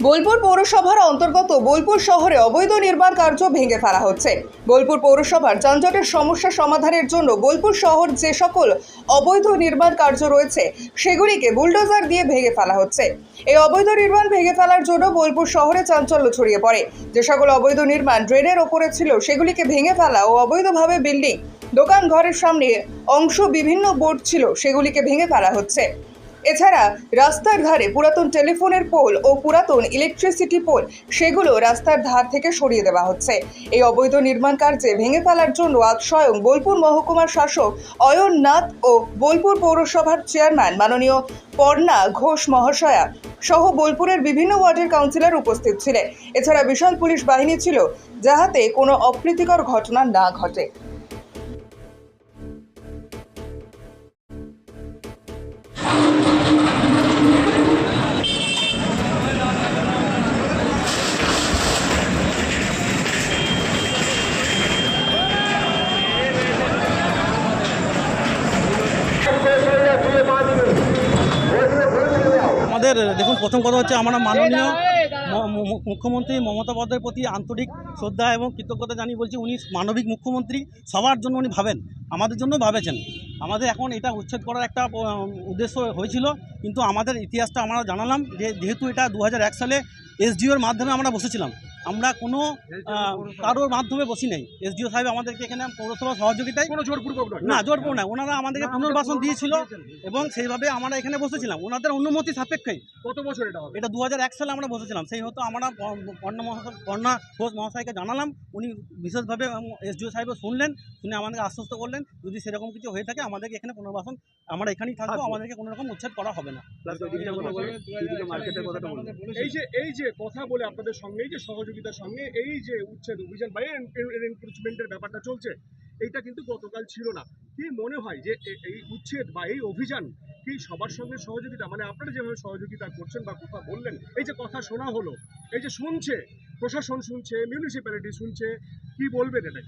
বোলপুর পৌরসভার অন্তর্গত বোলপুর শহরে অবৈধ নির্মাণ কার্য ভেঙে ফেলা হচ্ছে। বোলপুর পৌরসভার যানজটের সমস্যা সমাধানের জন্য বোলপুর শহর যে সকল অবৈধ নির্মাণ কার্য রয়েছে সেগুলিকে বুলডোজার দিয়ে ভেঙে ফেলা হচ্ছে। এই অবৈধ নির্মাণ ভেঙে ফেলার জন্য বোলপুর শহরে চাঞ্চল্য ছড়িয়ে পড়ে। যে সকল অবৈধ নির্মাণ ড্রেনের ওপরে ছিল সেগুলিকে ভেঙে ফেলা ও অবৈধভাবে বিল্ডিং, দোকান ঘরের সামনে অংশ বিভিন্ন বোর্ড ছিল সেগুলিকে ভেঙে ফেলা হচ্ছে। এছাড়া রাস্তার ধারে পুরাতন টেলিফোনের পোল ও পুরাতন ইলেকট্রিসিটি পোল সেগুলো রাস্তার ধার থেকে সরিয়ে দেওয়া হচ্ছে। এই অবৈধ নির্মাণ কার্যে ভেঙে ফেলার জন্য আজ স্বয়ং বোলপুর মহকুমার শাসক অয়ন নাথ ও বোলপুর পৌরসভার চেয়ারম্যান মাননীয় পর্ণা ঘোষ মহাশয়া সহ বোলপুরের বিভিন্ন ওয়ার্ডের কাউন্সিলর উপস্থিত ছিলেন। এছাড়া বিশাল পুলিশ বাহিনী ছিল যাহাতে কোনো অপ্রীতিকর ঘটনা না ঘটে। আমাদের দেখুন, প্রথম কথা হচ্ছে আমরা মাননীয় মুখ্যমন্ত্রী মমতা বন্দ্যোপাধ্যায়ের প্রতি আন্তরিক শ্রদ্ধা এবং কৃতজ্ঞতা জানিয়ে বলছি। উনি মানবিক মুখ্যমন্ত্রী, সবার জন্য উনি ভাবেন, আমাদের জন্য ভাবেছেন। আমাদের এখন এটা উচ্ছেদ করার একটা উদ্দেশ্য হয়েছিল, কিন্তু আমাদের ইতিহাসটা আমরা জানালাম যে যেহেতু এটা 2001 সালে এসডিওর মাধ্যমে আমরা বসেছিলাম, আমরা কোনো কারোর মাধ্যমে বসি নেই। এসডিও সাহেব আমাদেরকে এখানে পৌরসভা সহযোগিতায়, কোনো জোরপূর্বক না, জোরপূর্বক নয়, ওনারা আমাদেরকে পুনর্বাসন দিয়েছিল এবং সেইভাবে আমরা এখানে বসেছিলাম ওনাদের অনুমতি সাপেক্ষেই। কত বছর এটা 2001 সালে আমরা বসেছিলাম। সেই হতো আমরা পর্ণা ঘোষ মহাশয়কে জানালাম, উনি বিশেষভাবে এসডিও সাহেবও শুনলেন, শুনে আমাদেরকে আশ্বস্ত করলেন যদি সেরকম কিছু হয়ে থাকে আমাদেরকে এখানে পুনর্বাসন, আমরা এখানেই থাকবো, আমাদেরকে কোনো রকম উচ্ছেদ করা হবে না। এই যে কথা বলে আপনাদের সঙ্গে এই যে সহযোগিতার সঙ্গে এই যে উচ্ছেদ অভিযান বা এনক্রোচমেন্টের ব্যাপারটা চলছে, এইটা কিন্তু গতকাল ছিল না। কি মনে হয় যে এই উচ্ছেদ বা এই অভিযান কি সবার সঙ্গে সহযোগিতা, মানে আপনারা যেভাবে সহযোগিতা করছেন বা কথা বললেন, এই যে কথা শোনা হলো, এই যে শুনছে প্রশাসন, শুনছে মিউনিসিপ্যালিটি, শুনছে, কি বলবেন? এটা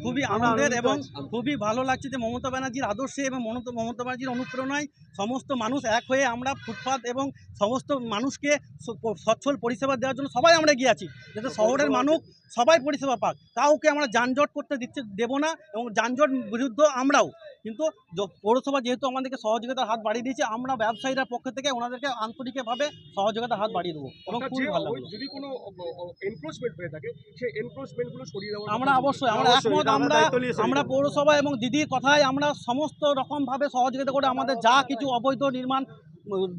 খুবই আনন্দের এবং খুবই ভালো লাগছে যে মমতা ব্যানার্জির আদর্শে এবং মমতা ব্যানার্জির অনুপ্রেরণায় সমস্ত মানুষ এক হয়ে আমরা ফুটপাত এবং সমস্ত মানুষকে সচ্ছল পরিষেবা দেওয়ার জন্য সবাই আমরা এগিয়ে আছি, যাতে শহরের মানুষ সবাই পরিষেবা পাক। কাউকে আমরা যানজট করতে দেব না এবং যানজট বিরুদ্ধ আমরাও। কিন্তু পৌরসভা যেহেতু আমাদেরকে সহযোগিতার হাত বাড়িয়ে দিয়েছে, আমরা ব্যবসায়ীরা পক্ষ থেকে ওনাদেরকে আন্তরিকভাবে সহযোগিতার হাত বাড়িয়ে দেবো এবং খুবই ভালো লাগবে। যদি কোনো এনক্রোচমেন্ট হয়ে থাকে সেই এনক্রোচমেন্টগুলো সরিয়ে দেওয়া আমরা অবশ্যই আমরা একমত। আমরা পৌরসভা এবং দিদির কথায় আমরা সমস্ত রকমভাবে সহযোগিতা করে আমাদের যা কিছু অবৈধ নির্মাণ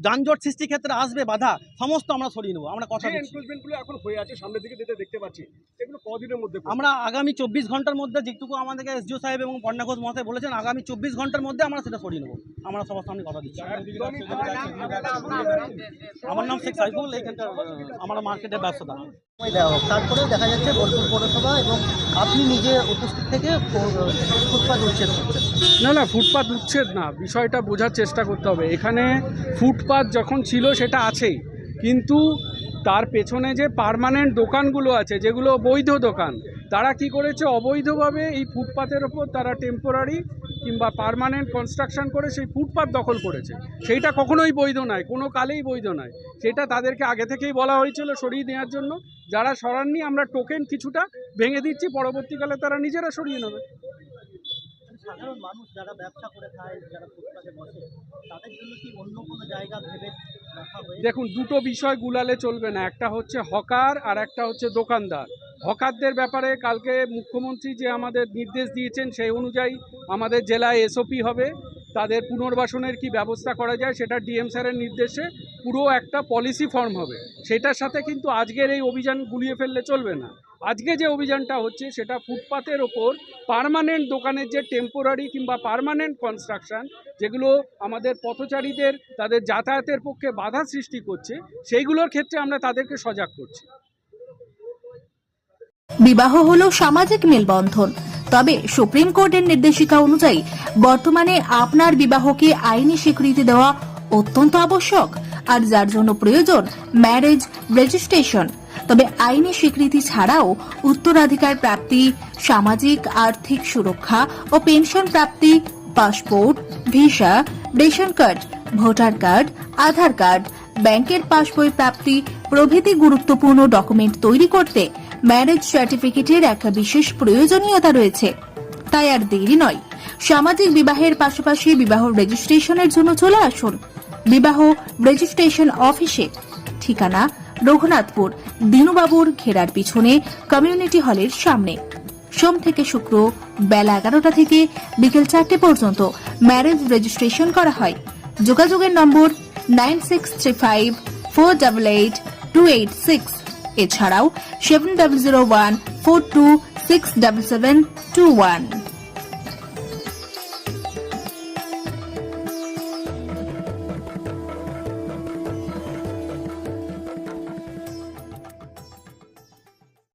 যানজট সৃষ্টি ক্ষেত্রে আসবে বাধা, সমস্ত আমরা সরিয়ে নেবো। আমরা কথা এনক্রোচমেন্টগুলো এখন হয়ে আছে সামনের দিকে দেখতে পাচ্ছি, এগুলো কদিনের মধ্যে আমরা আগামী 24 ঘন্টার মধ্যে, যেটুকু আমাদেরকে এসডিও সাহেব এবং পর্ণা ঘোষ মহাশয় বলেছেন, আগামী 24 ঘন্টার মধ্যে আমরা সেটা সরিয়ে নেবো। আমরা সবার সামনে কথা দিচ্ছি। আমার নাম শেখ সাইফুল, এইখানকার আমরা মার্কেটের ব্যবসাদার। তারপরে দেখা যাচ্ছে বোলপুর পৌরসভা এবং আপনি নিজে উপস্থিত থেকে ফুটপাত উচ্ছেদ করছেন। না, ফুটপাত উচ্ছেদ না, বিষয়টা বোঝার চেষ্টা করতে হবে। এখানে ফুটপাত যখন ছিল সেটা আছেই, কিন্তু তার পেছনে যে পার্মানেন্ট দোকানগুলো আছে, যেগুলো বৈধ দোকান, তারা কি করেছে, অবৈধভাবে এই ফুটপাতের ওপর তারা টেম্পোরারি কিংবা পার্মানেন্ট কনস্ট্রাকশন করে সেই ফুটপাত দখল করেছে। সেইটা কখনোই বৈধ নয়, কোনো কালেই বৈধ নয়। সেটা তাদেরকে আগে থেকেই বলা হয়েছিল সরিয়ে দেওয়ার জন্য। যারা সরাননি, আমরা টোকেন কিছুটা ভেঙে দিচ্ছি, পরবর্তীকালে তারা নিজেরা সরিয়ে নেবে। সাধারণ মানুষ যারা ব্যবসা করে খায়, যারা ফুটপাতে বসে, তাদের জন্য কি অন্য কোনো জায়গা ভেবে রাখা হয়েছে? দেখুন, দুটো বিষয় গুলালে চলবে না, একটা হচ্ছে হকার আর একটা হচ্ছে দোকানদার। হকারদের ব্যাপারে কালকে মুখ্যমন্ত্রী যে আমাদের নির্দেশ দিয়েছেন সেই অনুযায়ী আমাদের জেলায় এসওপি হবে, তাদের পুনর্বাসনের কি ব্যবস্থা করা যায় সেটা ডিএম স্যারের নির্দেশে পুরো একটা পলিসি ফর্ম হবে। সেটার সাথে কিন্তু আজকের এই অভিযান গুলিয়ে ফেললে চলবে না। আজকে যে অভিযানটা হচ্ছে সেটা ফুটপাতের ওপর পার্মানেন্ট দোকানের যে টেম্পোরারি কিংবা পার্মানেন্ট কনস্ট্রাকশন, যেগুলো আমাদের পথচারীদের তাদের যাতায়াতের পক্ষে বাধা সৃষ্টি করছে, সেইগুলোর ক্ষেত্রে আমরা তাদেরকে সজাগ করছি। বিবাহ হলো সামাজিক মেলবন্ধন, তবে সুপ্রিম কোর্টের নির্দেশিকা অনুযায়ী বর্তমানে আপনার বিবাহকে আইনি স্বীকৃতি দেওয়া অত্যন্ত আবশ্যক, আর যার জন্য প্রয়োজন ম্যারেজ রেজিস্ট্রেশন। তবে আইনি স্বীকৃতি ছাড়াও উত্তরাধিকার প্রাপ্তি, সামাজিক আর্থিক সুরক্ষা ও পেনশন প্রাপ্তি, passport, visa, ration card, voter card, Aadhaar card, ব্যাংকের পাসবই প্রাপ্তি প্রভৃতি গুরুত্বপূর্ণ ডকুমেন্ট তৈরি করতে ম্যারেজ সার্টিফিকেটের একটা বিশেষ প্রয়োজনীয়তা রয়েছে। তাই আর দেরি নয়, সামাজিক বিবাহের পাশাপাশি বিবাহ রেজিস্ট্রেশনের জন্য চলে আসুন বিবাহ রেজিস্ট্রেশন অফিসে। ঠিকানা রঘুনাথপুর দিনুবাবুর ঘেরার পিছনে কমিউনিটি হলের সামনে। সোম থেকে শুক্র বেলা 11টা থেকে বিকেল 4টে পর্যন্ত ম্যারেজ রেজিস্ট্রেশন করা হয়। যোগাযোগের নম্বর 9635488286, এছাড়াও 700142677721।